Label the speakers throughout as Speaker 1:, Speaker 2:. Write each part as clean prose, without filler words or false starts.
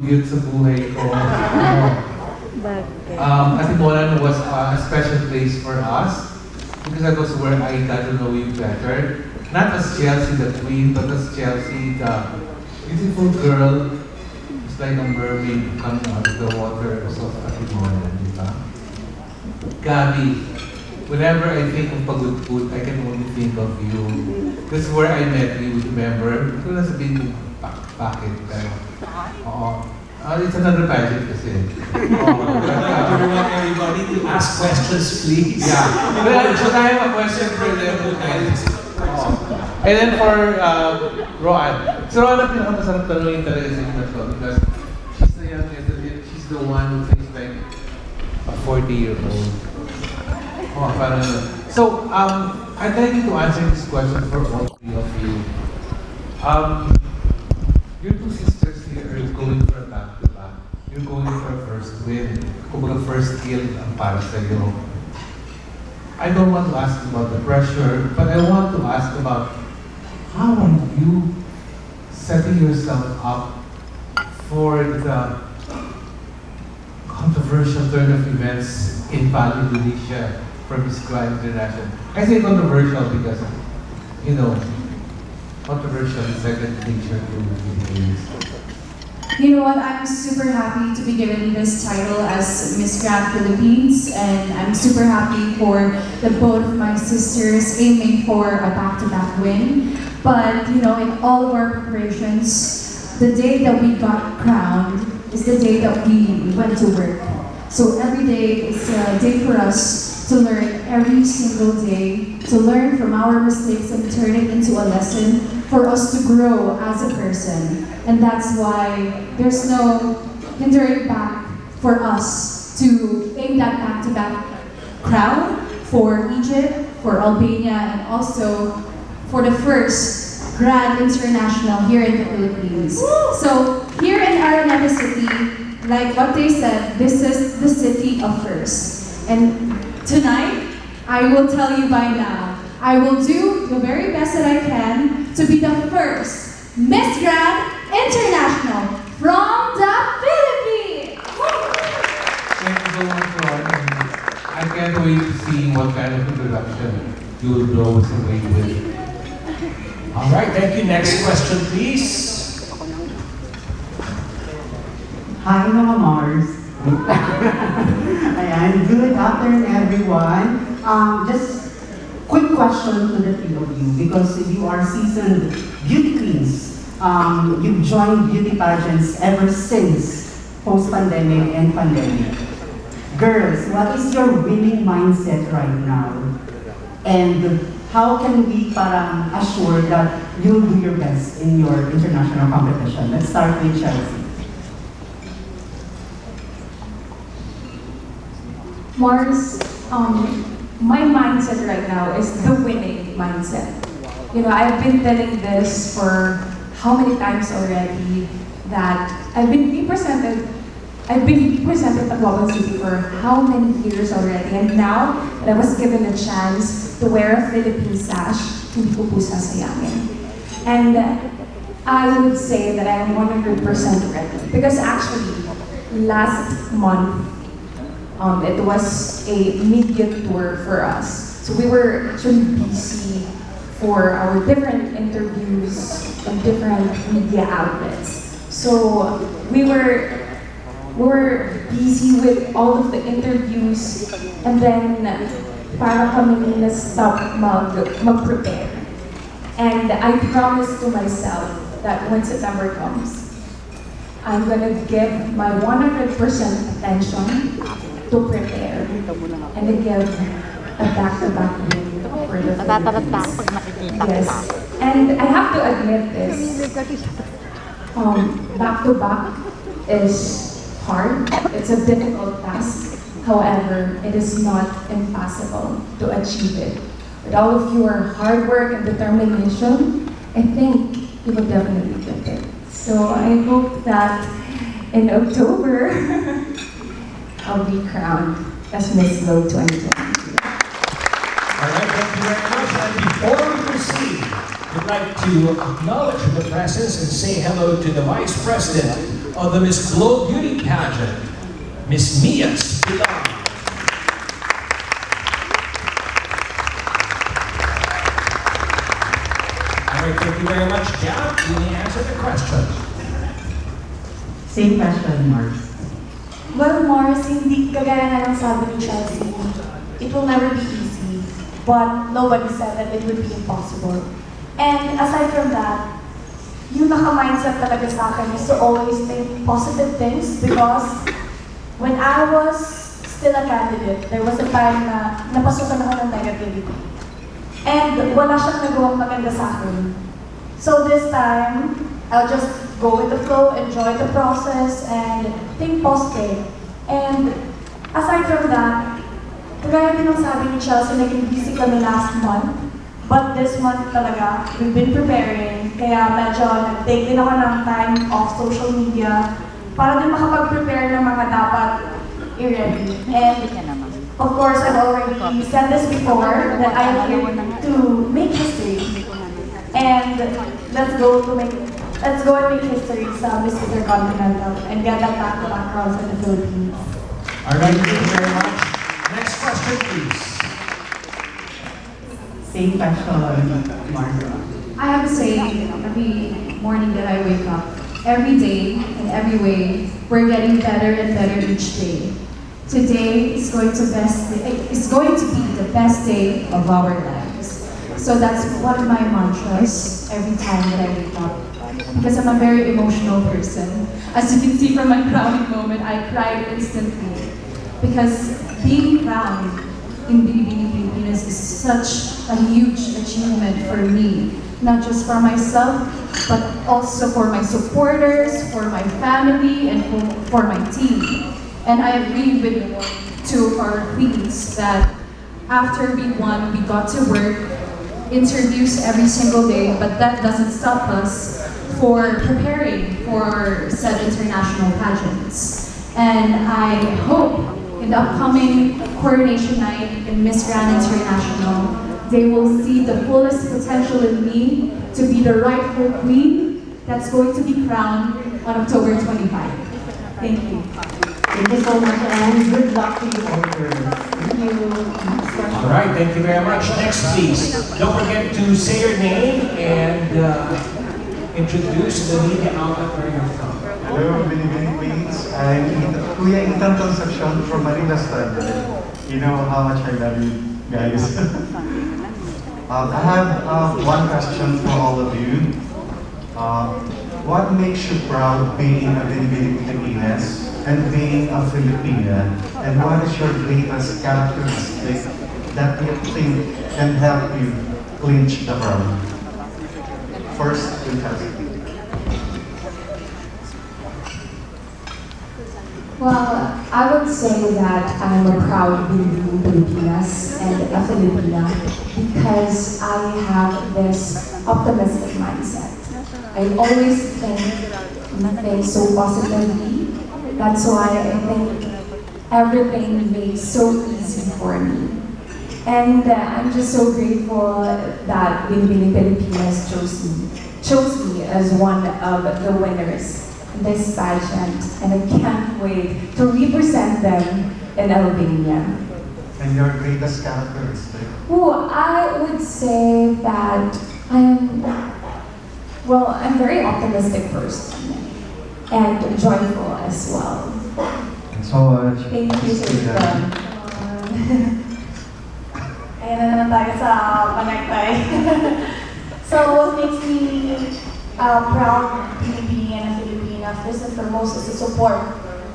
Speaker 1: yun sa buhay ko. Katimulan was a special place for us because that was where I got to know you better. Not as Chelsea the queen, but as Chelsea the beautiful girl. It's like a mermaid coming out of the water of Katimulan, di ba? Gabby, whenever I think of Pagudpud, I can only think of you. This is where I met you, remember? Ito na sabihin ko, bakit? Pero, oo. It's another pageant kasi.
Speaker 2: I want everybody to ask questions, please.
Speaker 1: Yeah. But I have a question for them. And then for Roan. So Roan, ang pinakamasarap tanongin talaga sa inyo na to because she's the youngest, she's the one who thinks like a 40-year-old. Oh, parang so, I'd like you to answer this question for all three of you. Your two sisters here are going for a back-to-back. You're going for a first win. Kumbaga first kill ang para sa'yo. I don't want to ask about the pressure, but I want to ask about how are you setting yourself up for the controversial turn of events in BINIBINI for Miss Grand International. I say controversial because, you know, controversial is second nature to Philippines.
Speaker 3: You know what, I'm super happy to be given this title as Miss Grand Philippines, and I'm super happy for the both of my sisters aiming for a back-to-back win. But, you know, in all of our preparations, the day that we got crowned is the day that we went to work. So every day is a day for us to learn every single day, to learn from our mistakes and turn it into a lesson for us to grow as a person. And that's why there's no hindering back for us to aim that back-to-back crown for Egypt, for Albania, and also for the first Grand International here in the Philippines. So here in Araneta City, like what they said, this is the city of first. And tonight, I will tell you by now, I will do the very best that I can to be the first Miss Grand International from the Philippines!
Speaker 1: Thank you so much, Ron. I can't wait to see what kind of introduction you will blow us away with.
Speaker 2: All right, thank you. Next question, please.
Speaker 4: Hi mga Mars. Ayan, good afternoon everyone. Just quick question to the three of you because you are seasoned beauty queens. You've joined beauty pageants ever since post-pandemic and pandemic. Girls, what is your winning mindset right now? And how can we parang assure that you'll do your best in your international competition? Let's start with Chelsea.
Speaker 3: Mars, my mindset right now is the winning mindset. You know, I've been telling this for how many times already that I've been represented at Global City for how many years already, and now that I was given a chance to wear a Philippine sash, hindi ko po sasayangin. And I would say that I'm 100% ready because actually last month it was a media tour for us. So we were actually busy for our different interviews and different media outlets. So we were busy with all of the interviews, and then para kami na-stop mag-prepare. And I promised to myself that when September comes, I'm gonna give my 100% attention to prepare and to give a back-to-back win for the Philippines. Yes, and I have to admit this, back-to-back is hard. It's a difficult task. However, it is not impossible to achieve it. With all of your hard work and determination, I think you will definitely get it. So I hope that in October, I'll be crowned as Miss Globe 2020.
Speaker 2: All right, thank you very much. And before we proceed, we'd like to acknowledge the presence and say hello to the Vice President of the Miss Glow Beauty Pageant, Miss Mia Spillan. All right, thank you very much, Gab. You may answer the question.
Speaker 4: Same question, Mars.
Speaker 3: Well, Mars, hindi kagaya nga ng sabi ni Chelsea, it will never be easy, but nobody said that it would be impossible. And aside from that, yung naka-mindset talaga sa akin is to always think positive things because when I was still a candidate, there was a time na napasukan ako ng negativity. And wala siyang nagawang maganda sa akin. So this time, I'll just go with the flow, enjoy the process, and think positive. And aside from that, kagaya din ang sabi ni Chelsea, naging busy kami last month. But this month talaga, we've been preparing. Kaya medyo nag-take din ako ng time off social media para din makapag-prepare ng mga dapat i-ready. And of course, I've already said this before, that I'm here to make history. And let's go and make history sa Miss Intercontinental and get that back-to-back crowns in the Philippines.
Speaker 2: All right, thank you very much. Next question, please.
Speaker 4: Same question, Mars.
Speaker 5: I have to say, every morning that I wake up, every day in every way, we're getting better and better each day. Today is going to be the best day of our lives. So that's one of my mantras every time that I wake up. Because I'm a very emotional person. As you can see from my crowning moment, I cried instantly. Because being crowned in BINIBINI is such a huge achievement for me. Not just for myself, but also for my supporters, for my family, and for my team. And I agree with two of our queens that after we won, we got to work, interviews every single day, but that doesn't stop us for preparing for said international pageants. And I hope in the upcoming coronation night in Miss Grand International, they will see the fullest potential in me to be the rightful queen that's going to be crowned on October 25. Thank you.
Speaker 4: Thank you so much, and good luck to you all, girls. Thank you. Next question.
Speaker 2: All right, thank you very much. Next, please. Don't forget to say your name and introduce the media outlet where you're from.
Speaker 6: Hello, BINIBINI Queens. I'm Kuya Intl Concepcion from Manila Standard. You know how much I love you guys. I have one question for all of you. What makes you proud being a BINIBINI Pilipinas and being a Filipina? And what is your greatest characteristic that you think can help you clinch the crown? First,
Speaker 3: Well, I would say that I'm a proud BINIBINI Pilipinas and a Filipina because I have this optimistic mindset. I always think so positively. That's why I think everything makes so easy for me. And I'm just so grateful that BINIBINI Pilipinas chose me as one of the winners in this pageant, and I can't wait to represent them in Albania.
Speaker 6: and your greatest characteristic.
Speaker 3: Oh, I would say that I'm a very optimistic person and joyful as well.
Speaker 6: Thanks so much.
Speaker 3: Thank you, Sir. Ayan na naman tayo sa panagtay. So what makes me proud to be a Filipina, first and foremost, is the support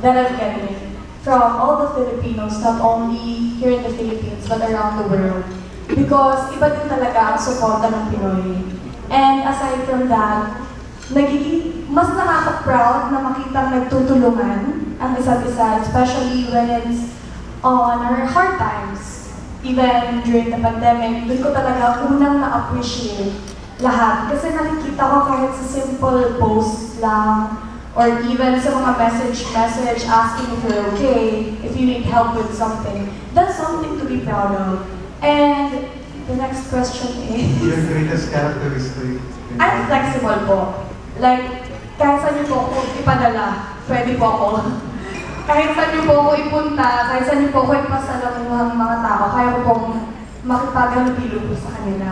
Speaker 3: that I'm getting from all the Filipinos, not only here in the Philippines, but around the world. Because iba din talaga ang suporta ng Pinoy. And aside from that, mas nakaka-proud na makitang nagtutulungan ang isa't isa, especially when it's on our hard times. Even during the pandemic, doon ko talaga unang na-appreciate lahat. Kasi nakikita ko kahit sa simple posts lang, or even sa mga message asking if you're okay, if you need help with something. That's something to be proud of. And the next question is...
Speaker 6: Your greatest characteristic?
Speaker 3: I'm flexible po. Like, kahit saan niyo po ako ipadala, pwede po ako. Kahit saan niyo po ako ipunta, kahit saan niyo po ako ipasalamuhan mga tao, kaya ko pong makipaghalubilo po sa kanila.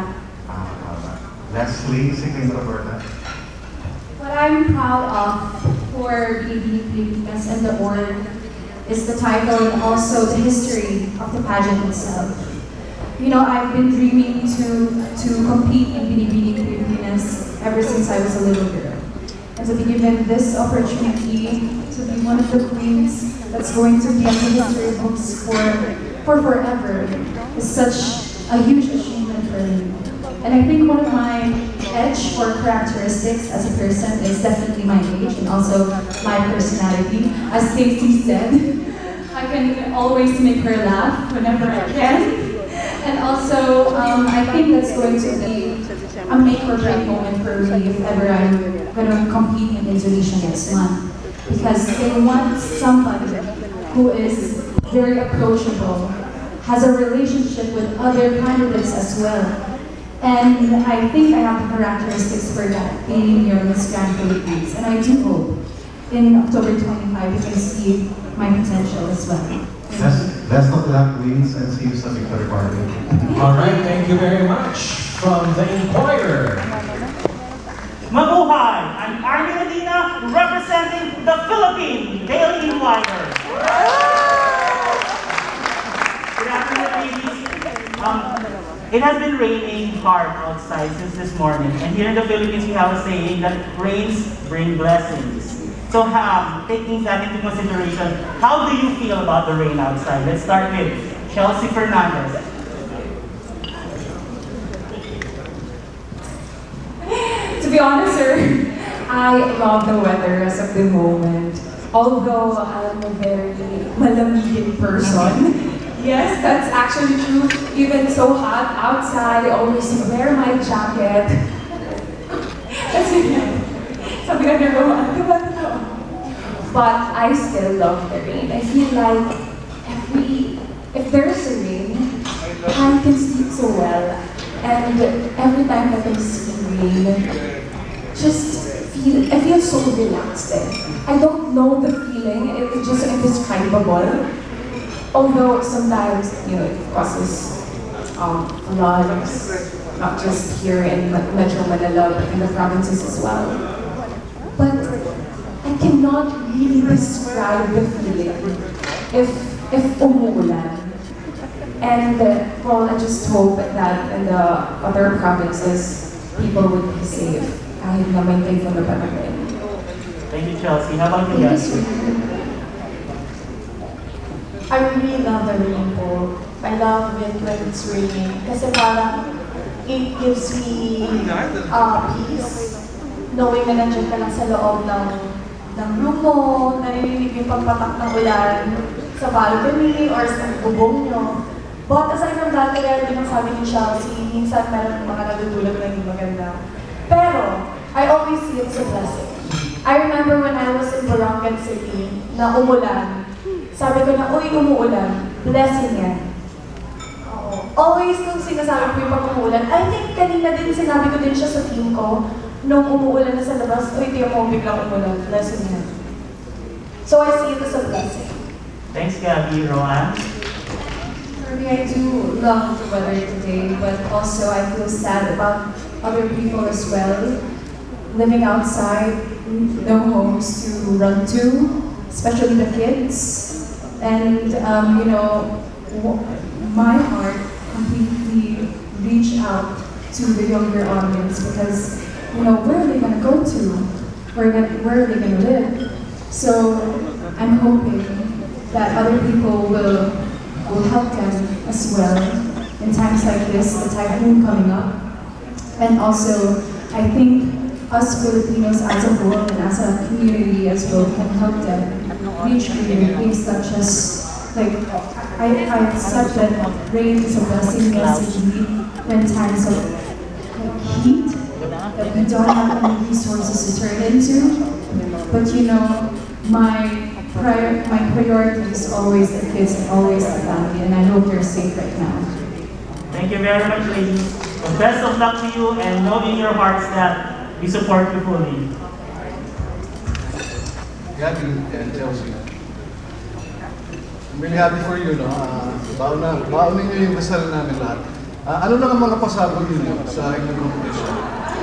Speaker 6: Leslie, sige Roberta.
Speaker 5: What I'm proud of for BINIBINI and the award is the title and also the history of the pageant itself. You know, I've been dreaming to compete in BINIBINI ever since I was a little girl. And to be given this opportunity to be one of the queens that's going to be in the history books for forever is such a huge achievement for me. And I think one of my edge or characteristics as a person is definitely my age and also my personality. As Stacey said, I can always make her laugh whenever I can. And also, I think that's going to be a make or break moment for me if ever I'm going to compete in Indonesia next month. Because they want somebody who is very approachable, has a relationship with other candidates as well. And I think I have the characteristics for that being here in Miss Grand Philippines. And I do hope in October 25 you can see my potential as well.
Speaker 6: Best of luck, Queens, and see you sa victory party.
Speaker 2: All right, thank you very much. From the Inquirer.
Speaker 7: Mabuhay! I'm Army Medina representing the Philippine Daily Inquirer. Good afternoon, ladies. It has been raining hard outside since this morning, and here in the Philippines we have a saying that rains bring blessings. So taking that into consideration, how do you feel about the rain outside? Let's start with Chelsea Fernandez.
Speaker 3: To be honest, sir, I love the weather as of the moment. Although I'm a very malamigin person. Yes, that's actually true. Even so hot outside, I always wear my jacket. Sabi ka na, but I still love the rain. I feel like if there's a rain, I can sleep so well. And every time that I see rain, I feel so relaxed. I don't know the feeling, it's just indescribable. Although sometimes, it causes floods, not just here in Metro Manila, but in the provinces as well. But I cannot really describe the feeling if umuulan. And I just hope that in the other provinces, people would be safe kahit na may typhoon na parating.
Speaker 7: Thank you, Chelsea. How about you guys?
Speaker 8: I really love the rain po. I love it when it's raining. Kasi parang it gives me peace. Knowing na nandiyan ka lang sa loob ng room mo, naririnig yung pagpatak ng ulan sa balcony or sa bubong nyo. But aside from that, kaya din ang sabi ni Chelsea, minsan meron mga nadudulog na hindi maganda. Pero, I always see it as a blessing. I remember when I was in Barangay City, na umulan. Sabi ko na, uy, umuulan. Blessing yan. Oo. Always nung sinasabi ko yung pag umuulan, I think kanina din sinabi ko din siya sa team ko, nung umuulan na sa labas, uy, tiyo mo, biglang umulan. Blessing yan. So I see it as a blessing.
Speaker 7: Thanks, Gabby. Rowan?
Speaker 5: For me, I do love the weather today, but also I feel sad about other people as well. Living outside, no homes to run to, especially the kids. And, my heart completely reached out to the younger audience because, where are they going to go to? Where are they going to live? So, I'm hoping that other people will help them as well in times like this, the typhoon coming up. And also, I think us Filipinos as a whole and as a community as well can help them reach communities such as, I said that rain is a blessing, yes indeed, when times of heat that we don't have any resources to turn into. But my priority is always the kids and always the family, and I hope they're safe right now.
Speaker 7: Thank you very much, ladies. Well, best of luck to you, and know in your hearts that we support you fully.
Speaker 9: Gabby and Chelsea. I'm really happy for you, no? Baunin niyo yung dasal namin lahat. Ano lang ang mga pasabog niyo sa inyong competition?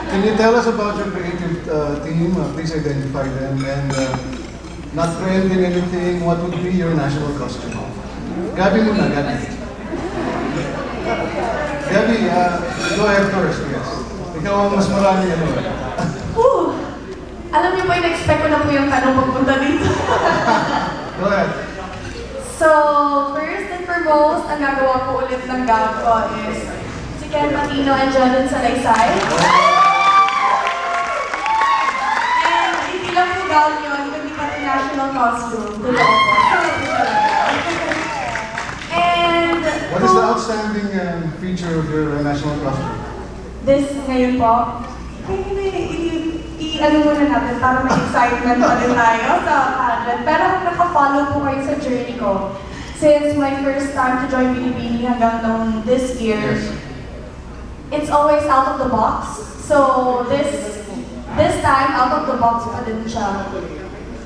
Speaker 9: Can you tell us about your creative team? Please identify them and not trending anything. What would be your national costume? Gabby muna, Gabby. Gabby, go ahead first, yes. Ikaw ang mas marami ano.
Speaker 8: Alam niyo po, in-expect ko na po yung tanong pagpunta dito.
Speaker 9: Go ahead.
Speaker 8: So, first and foremost, ang gagawa ko ulit ng gown ko is si Ken Matino and Jonathan Salaysay. And hindi lang po gown yun, kundi pati national costume. Totoo po. And
Speaker 9: What is the outstanding feature of your national costume?
Speaker 8: this ngayon po, i-ano muna natin para may excitement pa din tayo sa pageant. Pero naka-follow po kayo sa journey ko. Since my first time to join BINIBINI hanggang nung this year, it's always out of the box. So this time, out of the box pa din siya.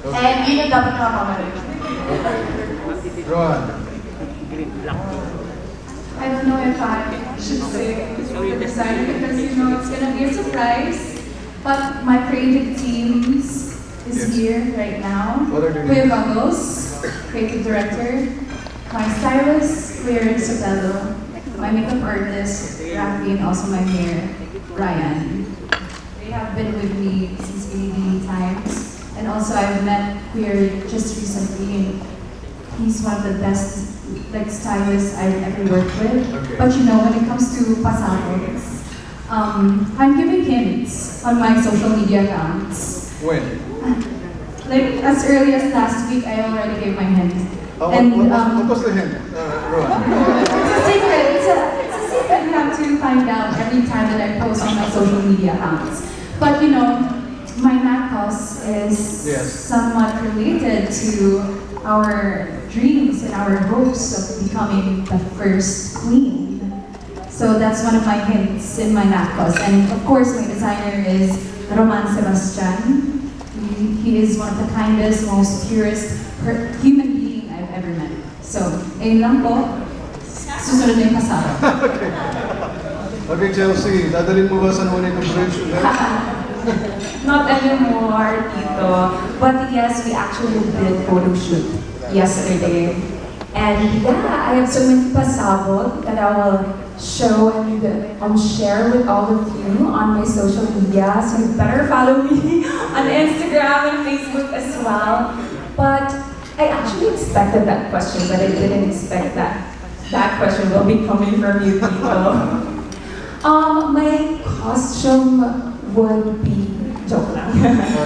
Speaker 8: And yun yung dapat nakapamalit.
Speaker 9: Rohan.
Speaker 5: I don't know if I should say the designer because you know it's gonna be a surprise. But my creative teams is here right now.
Speaker 9: What are their
Speaker 5: Kuya
Speaker 9: names?
Speaker 5: Goggles, creative director. My stylist, Kuya Isabello. My makeup artist, Rafi, and also my hair, Ryan. They have been with me since BINIBINI times. And also I've met Kuya just recently and he's one of the best stylists I've ever worked with.
Speaker 9: Okay.
Speaker 5: But you know, when it comes to pasados, I'm giving hints on my social media accounts.
Speaker 9: When?
Speaker 5: Like as early as last week, I already gave my hint.
Speaker 9: What was the hint, Rohan?
Speaker 5: It's a secret. It's a secret you have to find out every time that I post on my social media accounts. But you know, my NACOS is
Speaker 9: Yes.
Speaker 5: somewhat related to our dreams and our hopes of becoming the first queen. So that's one of my hints in my NACOS. And of course, my designer is Roman Sebastian. He is one of the kindest, most purest human being I've ever met. So, ayun lang po. Susunod na yung pasado.
Speaker 9: Okay, Chelsea, dadalhin mo ba sa Monica Bridge ulit?
Speaker 3: Not anymore, Tito. But yes, we actually did photo shoot yesterday. And yeah, I have so many pasabog that I will show and share with all of you on my social media. So you better follow me on Instagram and Facebook as well. But I actually expected that question, but I didn't expect that question will be coming from you, Tito. My costume would be joke lang.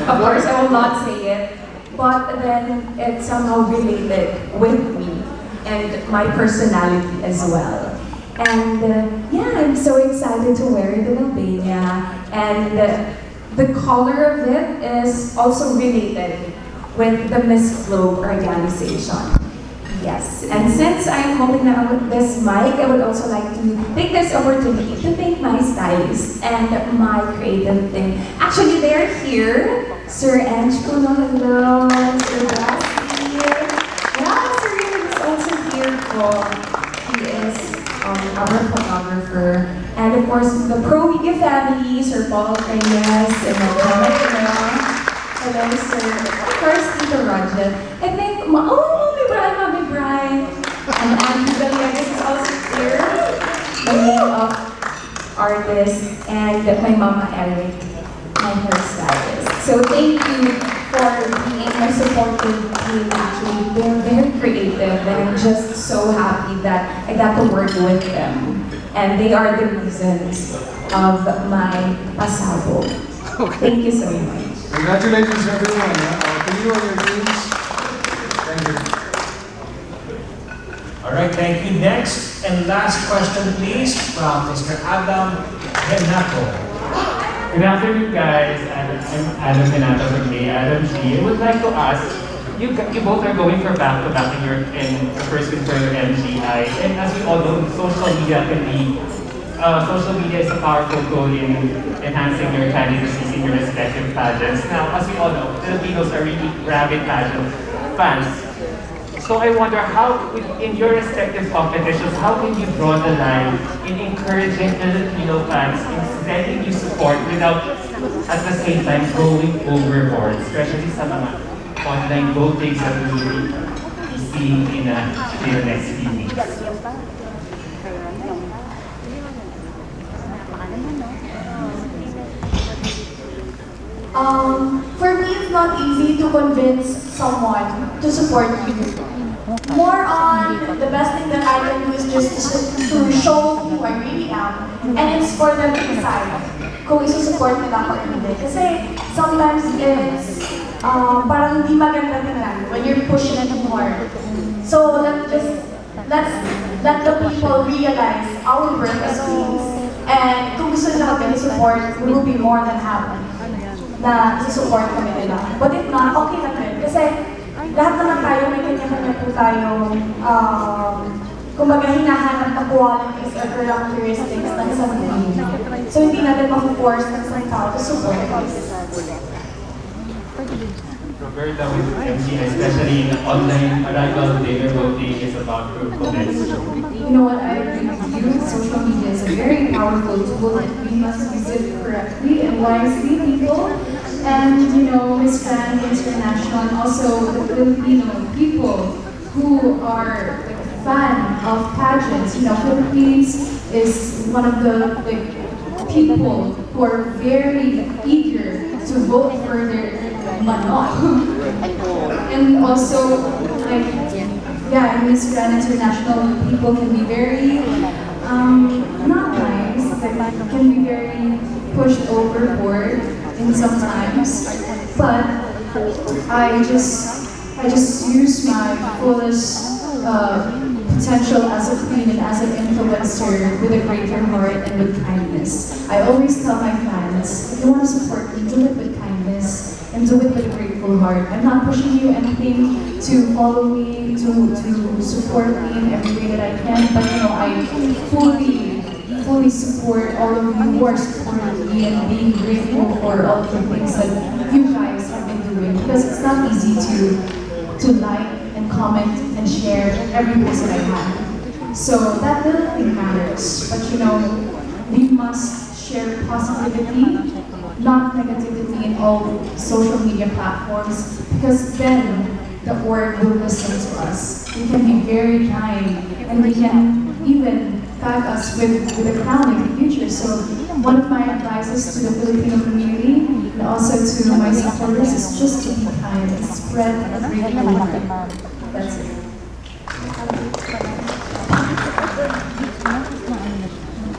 Speaker 3: Of course, I will not say it, but then it's somehow related with me and my personality as well. And yeah, I'm so excited to wear it in Albania, and the color of it is also related with the Miss Globe organization. Yes, and since I'm holding this mic, I would also like to take this opportunity to thank my stylist and my creative team. Actually, they're here. Sir Ange Puno, hello. Sir Blasty. Yeah, Sir Rick is also here. He is our photographer. And of course, the Pro Media family, Sir Paul Reyes, and hello, Sir. Of course, Tito Roger. I think, Mami Brian, and Andy Villegas is also here, the makeup artist, and my Mama Eric, my hairstylist. So thank you for being my supportive team. Actually, they're very creative, and I'm just so happy that I got to work with them. And they are the reasons of my pasabo.
Speaker 9: Okay.
Speaker 3: Thank you so much.
Speaker 9: Congratulations, everyone. To you and your teams. Thank you.
Speaker 2: All right, thank you. Next and last question, please, from Mr. Adam Renato.
Speaker 10: Good afternoon, guys. I'm Adam Renato from Adam G. I would like to ask, you both are going for back-to-back in the first win for your MGI. And as we all know, social media can be social media is a powerful tool in enhancing your candidacies in your respective pageants. Now, as we all know, Filipinos are really rabid pageant fans. So I wonder how, in your respective competitions, how can you draw the line in encouraging Filipino fans in sending you support without, at the same time, going overboard, especially sa mga online votings that we will be seeing in the next few weeks?
Speaker 8: For me, it's not easy to convince someone to support you. More on, the best thing that I can do is just to show who I really am. And it's for them to decide kung isusupport nila ako or hindi. Kasi sometimes it's parang hindi maganda tingnan when you're pushing it hard. So let's let the people realize our work as queens. And kung gusto nila kami support, we will be more than happy na isusupport kami nila. But if not, okay na rin. Kasi lahat naman tayo, may kanya-kanya po tayo, kumbaga hinahanap na qualities or characteristics ng isang queen. So hindi natin ma-force ng isang tao to support us.
Speaker 10: Roberta, with MG, especially in online arrival data voting is about to commence.
Speaker 5: You know what, I agree with you. Social media is a very powerful tool and we must use it correctly and wisely, people. And, you know, Miss Grand International and also the Filipino people who are like, a fan of pageants. You know, Philippines is one of the people who are very eager to vote for their manok. And also, like, yeah, in Miss Grand International, people can be very, not nice, like, can be very pushed overboard in sometimes. But I just use my fullest potential as a queen and as an influencer with a greater heart and with kindness. I always tell my fans, if you want to support me, do it with kindness and do it with a grateful heart. I'm not pushing you anything to follow me, to support me in every way that I can, but you know, I fully support all of you who are supporting me and being grateful for all of the things that you guys have been doing, because it's not easy to like and comment and share every post that I have. So that little thing matters, but you know, we must share positivity, not negativity in all social media platforms, because then the org will listen to us. We can be very kind and we can even tag us with a crown in the future. So one of my advices to the Filipino community and also to my supporters is just to be kind and spread a great heart. That's it.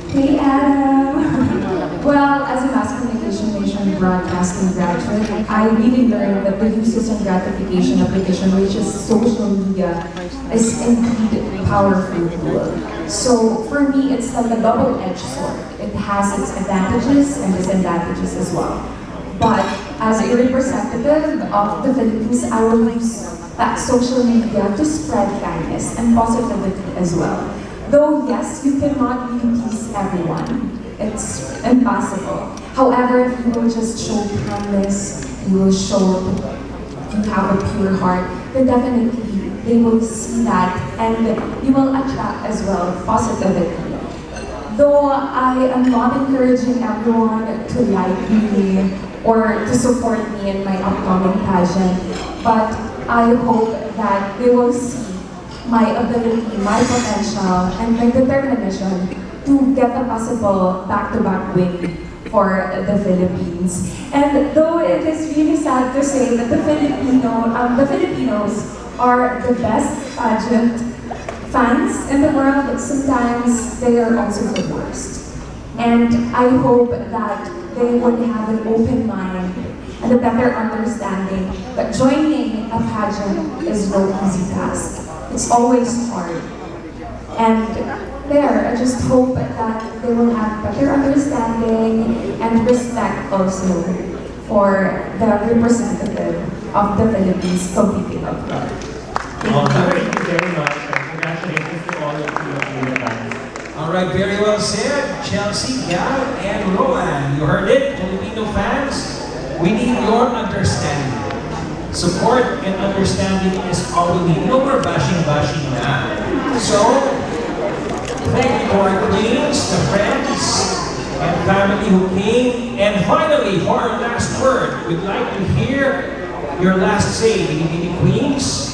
Speaker 3: Hey Adam! Well, as a mass communication nation broadcasting graduate, I really learned that the uses and gratification application, which is social media, is indeed a powerful tool. So for me, it's like a double-edged sword. It has its advantages and disadvantages as well. But as a representative of the Philippines, I will use that social media to spread kindness and positivity as well. Though yes, you cannot really please everyone. It's impossible. However, if you will just show kindness, you will show you have a pure heart, then definitely they will see that and you will attract as well positivity. Though I am not encouraging everyone to like me or to support me in my upcoming pageant, but I hope that they will see my ability, my potential, and my determination to get a possible back-to-back win for the Philippines. And though it is really sad to say that the Filipinos are the best pageant fans in the world, sometimes they are also the worst. And I hope that they would have an open mind and a better understanding that joining a pageant is no easy task. It's always hard. And there, I just hope that they will have better understanding and respect also for the representative of the Philippines competing abroad.
Speaker 10: Thank you very much. Congratulations to all of you.
Speaker 2: All right, very well said. Chelsea, Gal, and Rowan. You heard it, Filipino fans. We need your understanding. Support and understanding is all we need. No more bashing na. So, thank you to our queens, the friends, and family who came. And finally, for our last word, we'd like to hear your last say, BINIBINI Queens.